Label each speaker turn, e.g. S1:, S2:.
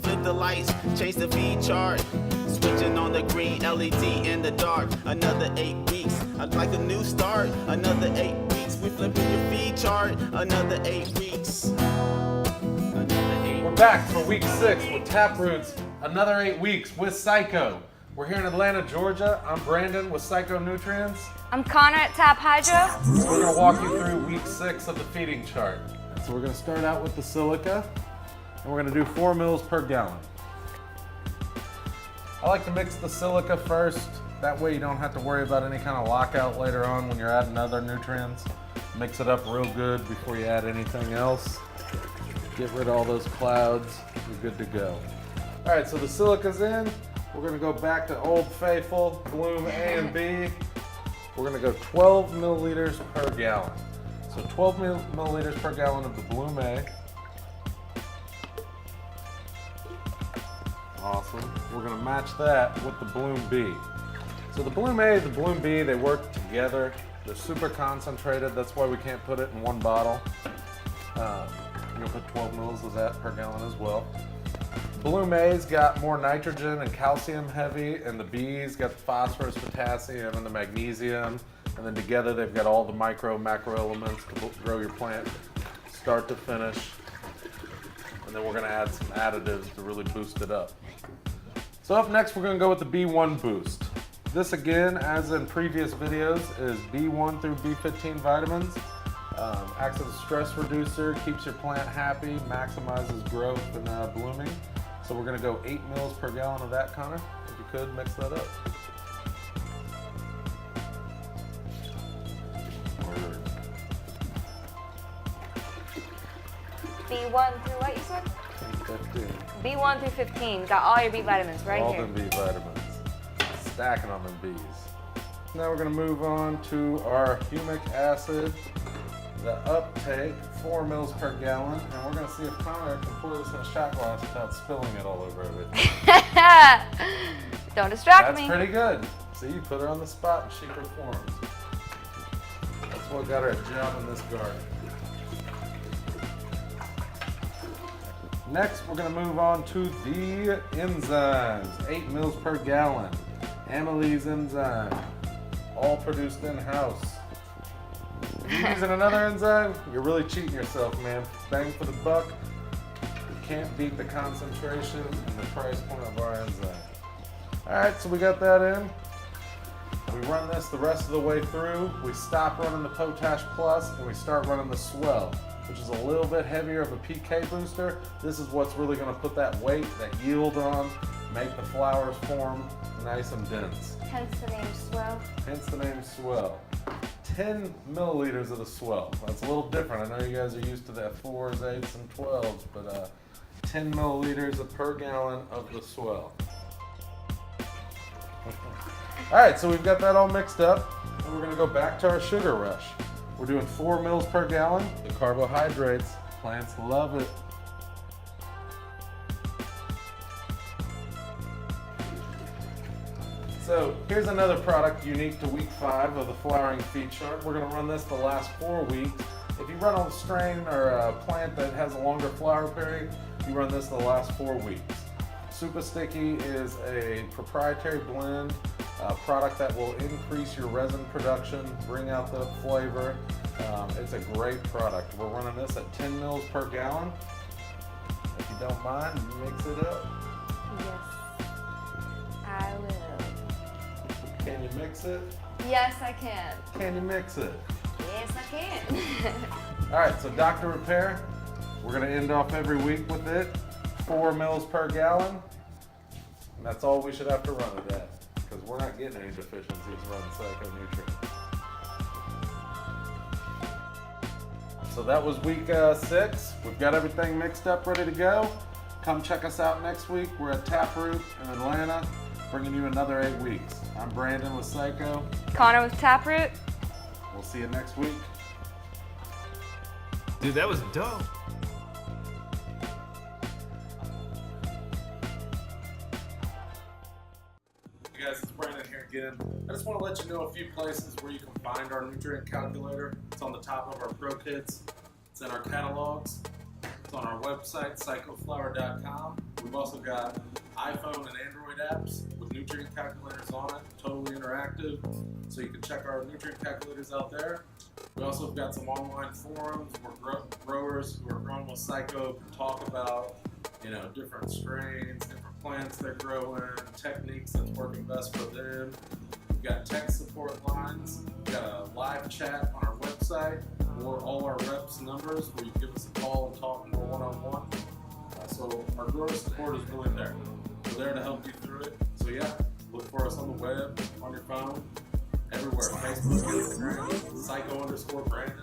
S1: flip the lights, change the feed chart. Switching on the green LED in the dark. Another 8 weeks, I'd like a new start. Another 8 weeks, we flipping your feed chart. Another 8 weeks.
S2: We're back for week 6 with Taproot's another 8 weeks with Cyco. We're here in Atlanta, Georgia. I'm Brandon with Cyco Nutrients.
S3: I'm Connor at Tap Hydro.
S2: We're gonna walk you through week 6 of the feeding chart. So we're gonna start out with the silica, and we're gonna do 4 mils per gallon. I like to mix the silica first. That way you don't have to worry about any kind of lockout later on when you're adding other nutrients. Mix it up real good before you add anything else. Get rid of all those clouds, you're good to go. All right, so the silica's in. We're gonna go back to Old Faithful, Bloom A and B. We're gonna go 12 milliliters per gallon. So 12 milliliters per gallon of the Bloom A. Awesome. We're gonna match that with the Bloom B. So the Bloom A and the Bloom B, they work together. They're super concentrated. That's why we can't put it in one bottle. You'll put 12 mils of that per gallon as well. Bloom A's got more nitrogen and calcium heavy, and the B's got the phosphorus, potassium, and the magnesium. And then together they've got all the macro elements to grow your plant start to finish. And then we're gonna add some additives to really boost it up. So up next, we're gonna go with the B1 boost. This again, as in previous videos, is B1 through B15 vitamins. Acts as a stress reducer, keeps your plant happy, maximizes growth and blooming. So we're gonna go 8 mils per gallon of that, Connor. If you could, mix that up.
S3: B1 through what you said?
S2: 15.
S3: B1 through 15. Got all your B vitamins right
S2: all
S3: here.
S2: All the B vitamins. Stacking on them B's. Now we're gonna move on to our humic acid, the uptake, 4 mils per gallon, and we're gonna see if Connor can pour this in a shot glass without spilling it all over everything.
S3: Don't distract me.
S2: That's pretty good. See, you put her on the spot and she performs. That's what got her a job in this garden. Next, we're gonna move on to the enzymes, 8 mils per gallon. Amylase enzyme, all produced in-house. If you're using another enzyme, you're really cheating yourself, man. Bang for the buck. You can't beat the concentration and the price point of our enzyme. All right, so we got that in. We run this the rest of the way through. We stop running the Potash Plus and we start running the Swell, which is a little bit heavier of a PK booster. This is what's really gonna put that weight, that yield on, make the flowers form nice and dense.
S3: Hence the name Swell.
S2: Hence the name Swell. 10 milliliters of the Swell. That's a little different. I know you guys are used to that 4s, 8s, and 12s, but 10 milliliters per gallon of the Swell. All right, so we've got that all mixed up, and we're gonna go back to our sugar rush. We're doing 4 mils per gallon. The carbohydrates, plants love it. So here's another product unique to week 5 of the flowering feed chart. We're gonna run this the last 4 weeks. If you run a strain or a plant that has a longer flower period, you run this the last 4 weeks. Super Sticky is a proprietary blend, product that will increase your resin production, bring out the flavor. It's a great product. We're running this at 10 mils per gallon. If you don't mind, mix it up.
S3: Yes, I will.
S2: Can you mix it?
S3: Yes, I can.
S2: Can you mix it?
S3: Yes, I can.
S2: All right, so Dr. Repair, we're gonna end off every week with it. 4 mils per gallon. And that's all we should have to run it at, because we're not getting any deficiencies running Cyco Nutrients. So that was week 6. We've got everything mixed up, ready to go. Come check us out next week. We're at Taproot in Atlanta, bringing you another 8 weeks. I'm Brandon with Cyco.
S3: Connor with Taproot.
S2: We'll see you next week.
S4: Dude, that was dope.
S2: Hey guys, it's Brandon here again. I just want to let you know a few places where you can find our nutrient calculator. It's on the top of our Pro Kits. It's in our catalogs. It's on our website, cycoflower.com. We've also got iPhone and Android apps with nutrient calculators on it, totally interactive, so you can check our nutrient calculators out there. We also have got some online forums where growers who are growing with Cyco can talk about, different strains, different plants they're growing, techniques that's working best for them. We've got tech support lines. We've got a live chat on our website or all our reps' numbers where you can give us a call and talk more one-on-one. So our grower support is really there. We're there to help you through it. So yeah, look for us on the web, on your phone, everywhere. Facebook, Instagram, Cyco_brand.